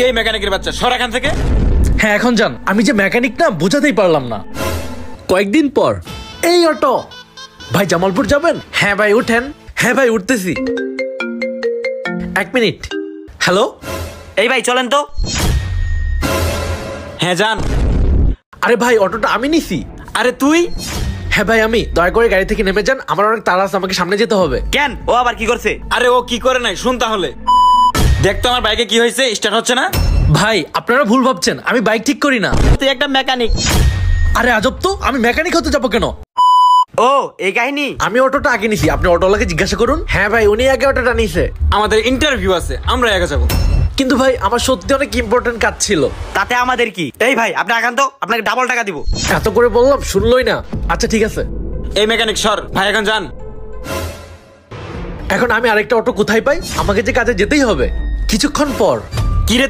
এই মেকানিকের বাচ্চা, সর এখান থেকে। হ্যাঁ এখন যান, আমি যে মেকানিক না বোঝাতেই পারলাম না। কয়েকদিন পর এই অটো, ভাই জামালপুর যাবেন? হ্যাঁ ভাই উঠেন। হ্যাঁ ভাই উঠতেছি। 1 মিনিট। হ্যালো, এই ভাই চলেন তো। হ্যাঁ যান। আরে ভাই অটোটা আমি নিছি। আরে তুই? হ্যাঁ ভাই আমি। দয়া করে গাড়ি থেকে নেমে যান, আমার অনেক তাড়া আছে, আমাকে সামনে যেতে হবে। কেন, ও আবার কি করছে? আরে ও কি করে নাই শুন তাহলে। দেখ তো আমার বাইকে কি হয়েছে, স্টার্ট হচ্ছে না। ভাই আপনারা ভুল ভাবছেন, আমি বাইক ঠিক করি না। তুই একটা মেকানিক। আরে আজব তো, আমি মেকানিক হতে যাবো কেন? ও এই কাহিনী। আমি অটোটা আগে নিছি, আপনি অটোওয়ালাকে জিজ্ঞাসা করুন। হ্যাঁ ভাই উনি আগে অটোটা নিছে। আমাদের ইন্টারভিউ আছে, আমরা একা যাবো। কিন্তু ভাই আমার সত্যি অনেক ইম্পর্টেন্ট কাজ ছিল। তাতে আমাদের কি? এই ভাই আপনি আগান তো, আপনাকে ডাবল টাকা দিব। এত করে বললাম শুনলই না। আচ্ছা ঠিক আছে। এই মেকানিক সর, ভাই এখন যান। এখন আমি আরেকটা অটো কোথায় পাই? আমাকে যে কাজে যেতেই হবে। কিছুক্ষণ পর কি রে